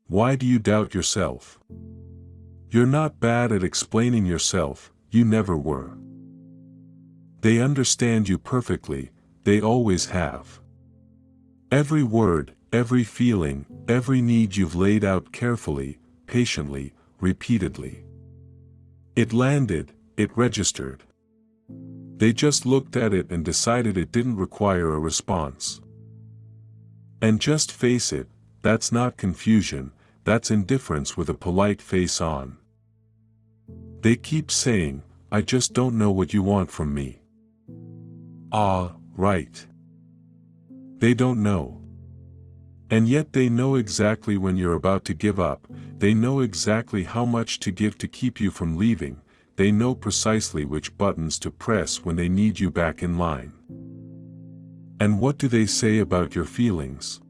Why do you doubt yourself? You're not bad at explaining yourself, you never were. They understand you perfectly, they always have. Every word, every feeling, every need you've laid out carefully, patiently, repeatedly. It landed, it registered. They just looked at it and decided it didn't require a response. And just face it, that's not confusion, that's indifference with a polite face on. They keep saying, I just don't know what you want from me. Ah, right. They don't know. And yet they know exactly when you're about to give up, they know exactly how much to give to keep you from leaving, they know precisely which buttons to press when they need you back in line. And what do they say about your feelings?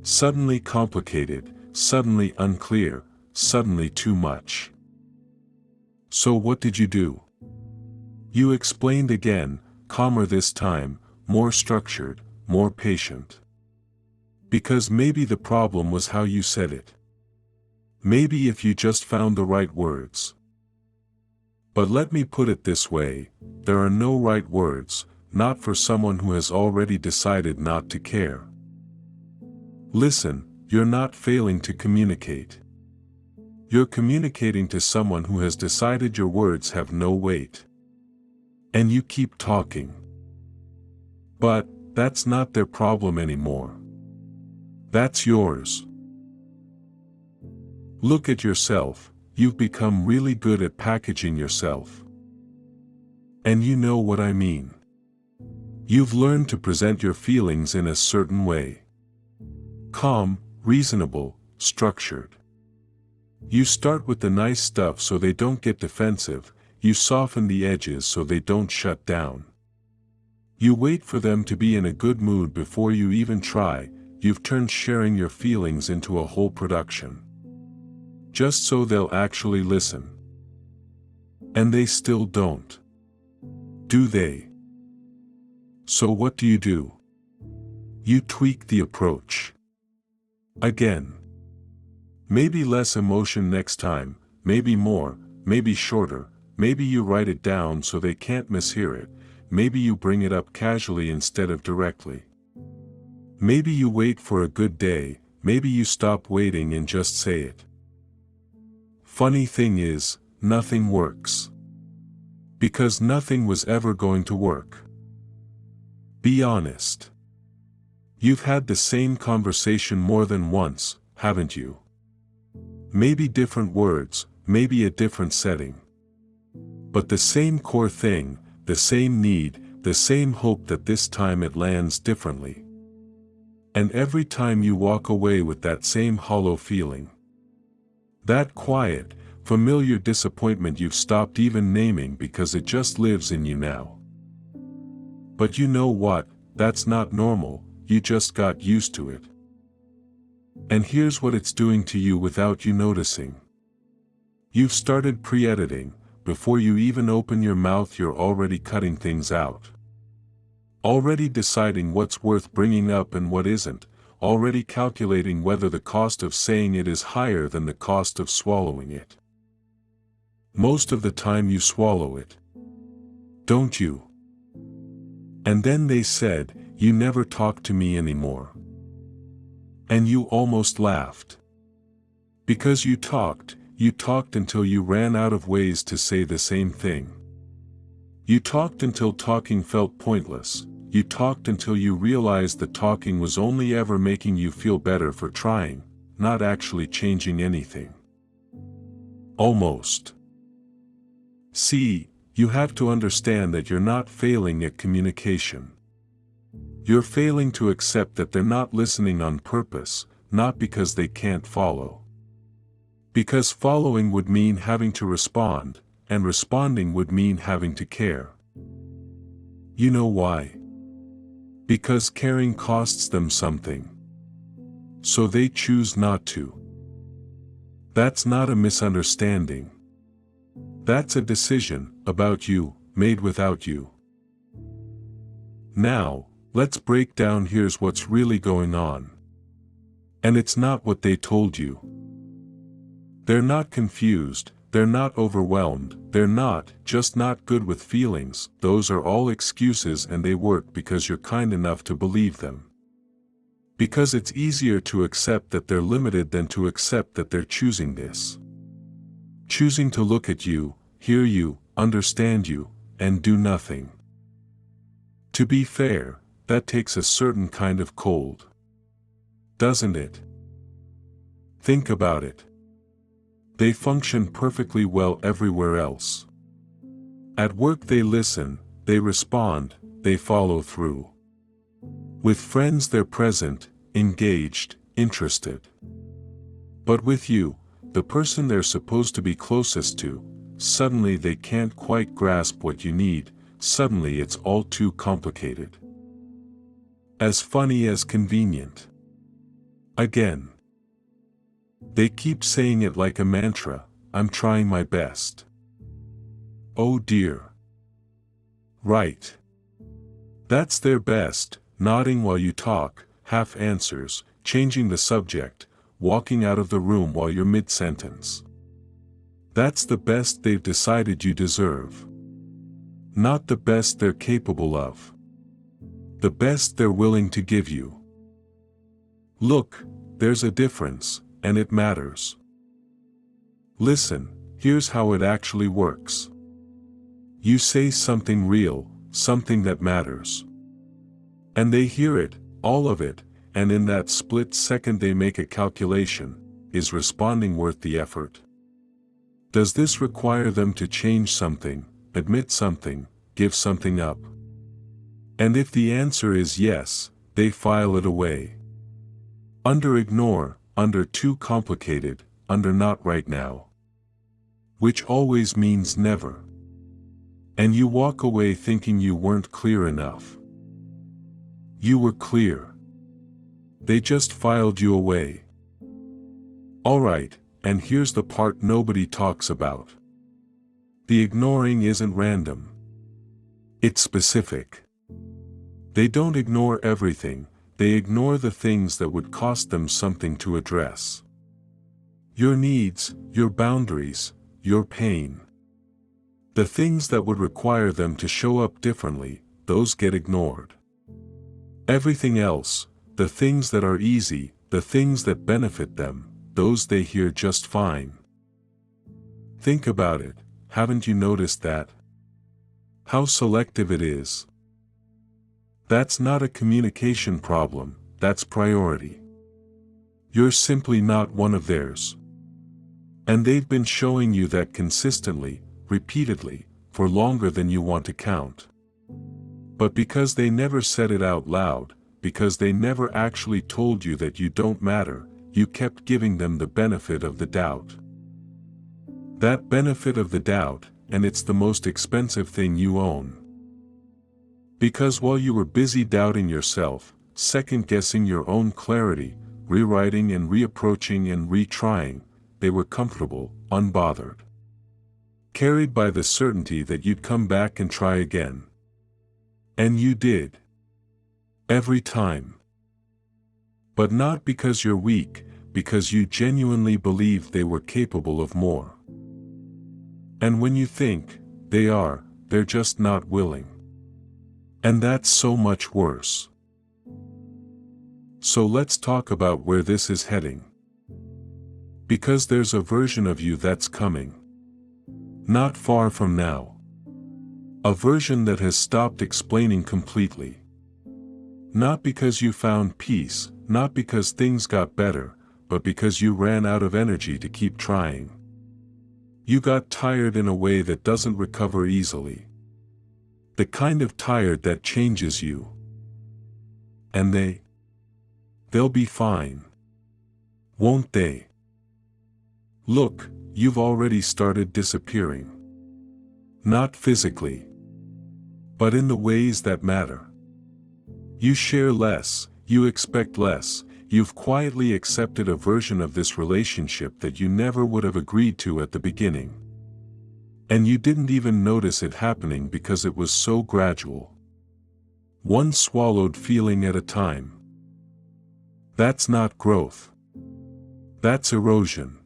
Suddenly complicated, suddenly unclear, suddenly too much. So what did you do? You explained again, calmer this time, more structured, more patient. Because maybe the problem was how you said it. Maybe if you just found the right words. But let me put it this way, there are no right words, not for someone who has already decided not to care. Listen, you're not failing to communicate. You're communicating to someone who has decided your words have no weight. And you keep talking. But, that's not their problem anymore. That's yours. Look at yourself, you've become really good at packaging yourself. And you know what I mean. You've learned to present your feelings in a certain way. Calm, reasonable, structured. You start with the nice stuff so they don't get defensive, you soften the edges so they don't shut down. You wait for them to be in a good mood before you even try, you've turned sharing your feelings into a whole production. Just so they'll actually listen. And they still don't. Do they? So what do? You tweak the approach. Again. Maybe less emotion next time, maybe more, maybe shorter, maybe you write it down so they can't mishear it, maybe you bring it up casually instead of directly. Maybe you wait for a good day, maybe you stop waiting and just say it. Funny thing is, nothing works. Because nothing was ever going to work. Be honest. You've had the same conversation more than once, haven't you? Maybe different words, maybe a different setting. But the same core thing, the same need, the same hope that this time it lands differently. And every time you walk away with that same hollow feeling. That quiet, familiar disappointment you've stopped even naming because it just lives in you now. But you know what, that's not normal, you just got used to it. And here's what it's doing to you without you noticing. You've started pre-editing, before you even open your mouth you're already cutting things out. Already deciding what's worth bringing up and what isn't, already calculating whether the cost of saying it is higher than the cost of swallowing it. Most of the time you swallow it. Don't you? And then they said, you never talk to me anymore. And you almost laughed. Because you talked until you ran out of ways to say the same thing. You talked until talking felt pointless, you talked until you realized that talking was only ever making you feel better for trying, not actually changing anything. Almost. See, you have to understand that you're not failing at communication. You're failing to accept that they're not listening on purpose, not because they can't follow. Because following would mean having to respond, and responding would mean having to care. You know why? Because caring costs them something. So they choose not to. That's not a misunderstanding. That's a decision, about you, made without you. Now, let's break down here's what's really going on. And it's not what they told you. They're not confused, they're not overwhelmed, they're not just not good with feelings. Those are all excuses, and they work because you're kind enough to believe them. Because it's easier to accept that they're limited than to accept that they're choosing this. Choosing to look at you, hear you, understand you, and do nothing. To be fair, that takes a certain kind of cold. Doesn't it? Think about it. They function perfectly well everywhere else. At work they listen, they respond, they follow through. With friends they're present, engaged, interested. But with you, the person they're supposed to be closest to, suddenly they can't quite grasp what you need, suddenly it's all too complicated. As funny as convenient. Again. They keep saying it like a mantra, I'm trying my best. Oh dear. Right. That's their best, nodding while you talk, half answers, changing the subject, walking out of the room while you're mid-sentence. That's the best they've decided you deserve. Not the best they're capable of. The best they're willing to give you. Look, there's a difference, and it matters. Listen, here's how it actually works. You say something real, something that matters. And they hear it, all of it, and in that split second they make a calculation: is responding worth the effort? Does this require them to change something, admit something, give something up? And if the answer is yes, they file it away. Under ignore, under too complicated, under not right now. Which always means never. And you walk away thinking you weren't clear enough. You were clear. They just filed you away. Alright, and here's the part nobody talks about. The ignoring isn't random. It's specific. They don't ignore everything, they ignore the things that would cost them something to address. Your needs, your boundaries, your pain. The things that would require them to show up differently, those get ignored. Everything else, the things that are easy, the things that benefit them, those they hear just fine. Think about it, haven't you noticed that? How selective it is. That's not a communication problem, that's priority. You're simply not one of theirs. And they've been showing you that consistently, repeatedly, for longer than you want to count. But because they never said it out loud, because they never actually told you that you don't matter, you kept giving them the benefit of the doubt. That benefit of the doubt, and it's the most expensive thing you own. Because while you were busy doubting yourself, second-guessing your own clarity, rewriting and reapproaching and retrying, they were comfortable, unbothered. Carried by the certainty that you'd come back and try again. And you did. Every time. But not because you're weak, because you genuinely believed they were capable of more. And when you think they're just not willing. And that's so much worse. So let's talk about where this is heading. Because there's a version of you that's coming. Not far from now. A version that has stopped explaining completely. Not because you found peace, not because things got better, but because you ran out of energy to keep trying. You got tired in a way that doesn't recover easily. The kind of tired that changes you. And they'll be fine. Won't they? Look, you've already started disappearing. Not physically. But in the ways that matter. You share less, you expect less, you've quietly accepted a version of this relationship that you never would have agreed to at the beginning. And you didn't even notice it happening because it was so gradual. One swallowed feeling at a time. That's not growth. That's erosion.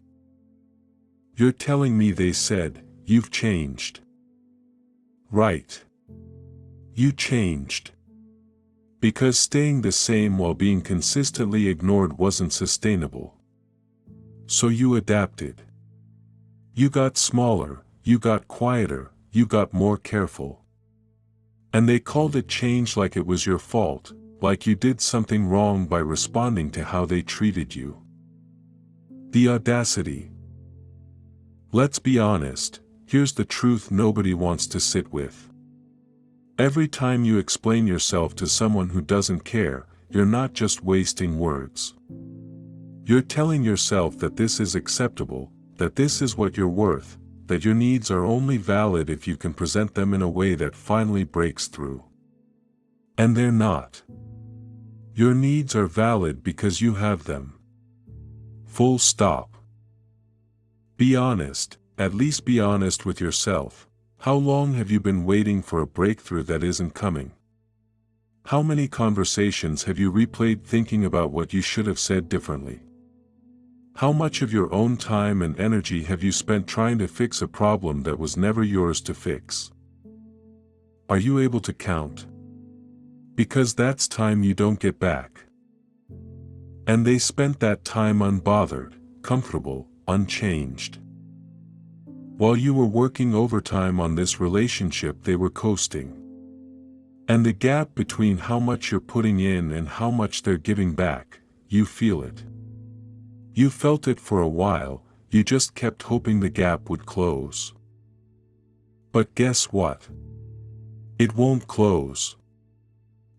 You're telling me they said, "You've changed." Right. You changed. Because staying the same while being consistently ignored wasn't sustainable. So you adapted. You got smaller, you got quieter, you got more careful. And they called it change like it was your fault, like you did something wrong by responding to how they treated you. The audacity. Let's be honest, here's the truth nobody wants to sit with. Every time you explain yourself to someone who doesn't care, you're not just wasting words. You're telling yourself that this is acceptable, that this is what you're worth, that your needs are only valid if you can present them in a way that finally breaks through. And they're not. Your needs are valid because you have them. Full stop. Be honest, at least be honest with yourself. How long have you been waiting for a breakthrough that isn't coming? How many conversations have you replayed thinking about what you should have said differently? How much of your own time and energy have you spent trying to fix a problem that was never yours to fix? Are you able to count? Because that's time you don't get back. And they spent that time unbothered, comfortable, unchanged. While you were working overtime on this relationship, they were coasting. And the gap between how much you're putting in and how much they're giving back, you feel it. You felt it for a while, you just kept hoping the gap would close. But guess what? It won't close.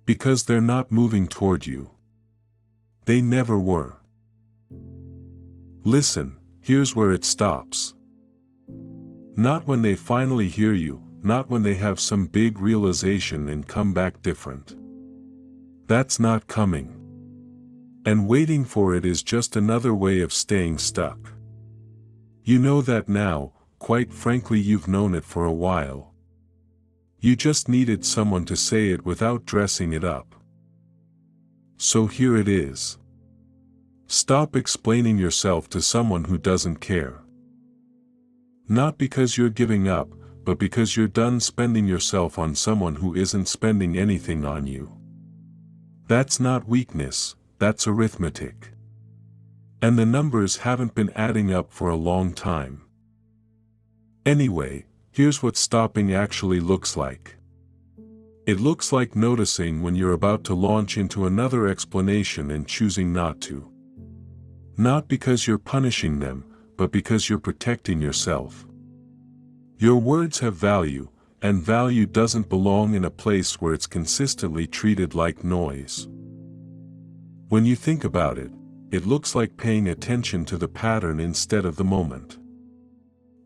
Because they're not moving toward you. They never were. Listen, here's where it stops. Not when they finally hear you, not when they have some big realization and come back different. That's not coming. And waiting for it is just another way of staying stuck. You know that now, quite frankly you've known it for a while. You just needed someone to say it without dressing it up. So here it is. Stop explaining yourself to someone who doesn't care. Not because you're giving up, but because you're done spending yourself on someone who isn't spending anything on you. That's not weakness, that's arithmetic. And the numbers haven't been adding up for a long time. Anyway, here's what stopping actually looks like. It looks like noticing when you're about to launch into another explanation and choosing not to. Not because you're punishing them, but because you're protecting yourself. Your words have value, and value doesn't belong in a place where it's consistently treated like noise. When you think about it, it looks like paying attention to the pattern instead of the moment.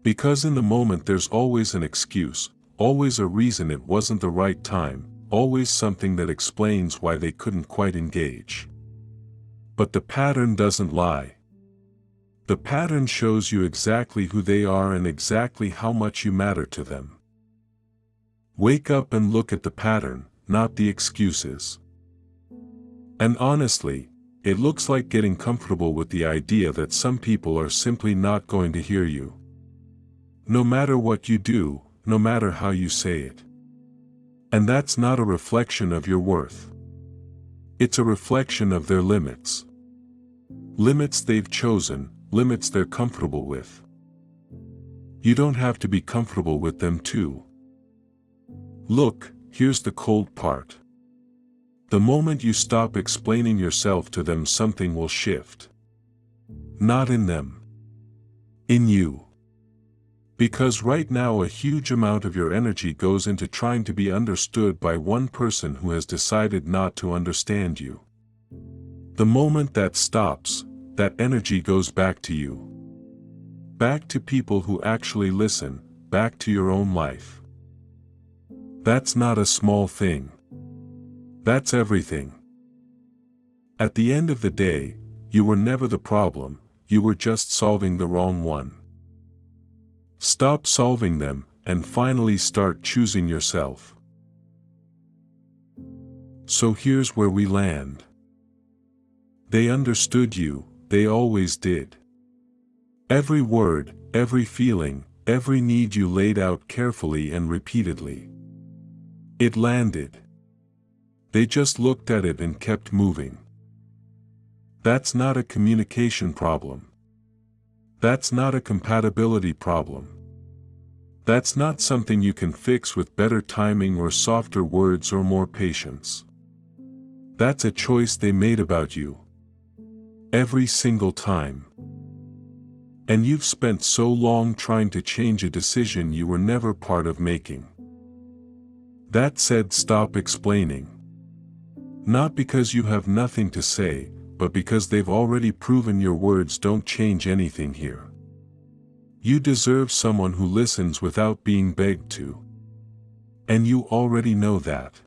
Because in the moment there's always an excuse, always a reason it wasn't the right time, always something that explains why they couldn't quite engage. But the pattern doesn't lie. The pattern shows you exactly who they are and exactly how much you matter to them. Wake up and look at the pattern, not the excuses. And honestly, it looks like getting comfortable with the idea that some people are simply not going to hear you. No matter what you do, no matter how you say it. And that's not a reflection of your worth. It's a reflection of their limits. Limits they've chosen, limits they're comfortable with. You don't have to be comfortable with them too. Look, here's the cold part. The moment you stop explaining yourself to them, something will shift. Not in them. In you. Because right now a huge amount of your energy goes into trying to be understood by one person who has decided not to understand you. The moment that stops, that energy goes back to you. Back to people who actually listen, back to your own life. That's not a small thing. That's everything. At the end of the day, you were never the problem, you were just solving the wrong one. Stop solving them, and finally start choosing yourself. So here's where we land. They understood you, they always did. Every word, every feeling, every need you laid out carefully and repeatedly. It landed. They just looked at it and kept moving. That's not a communication problem. That's not a compatibility problem. That's not something you can fix with better timing or softer words or more patience. That's a choice they made about you. Every single time. And you've spent so long trying to change a decision you were never part of making. That said, stop explaining. Not because you have nothing to say, but because they've already proven your words don't change anything here. You deserve someone who listens without being begged to. And you already know that.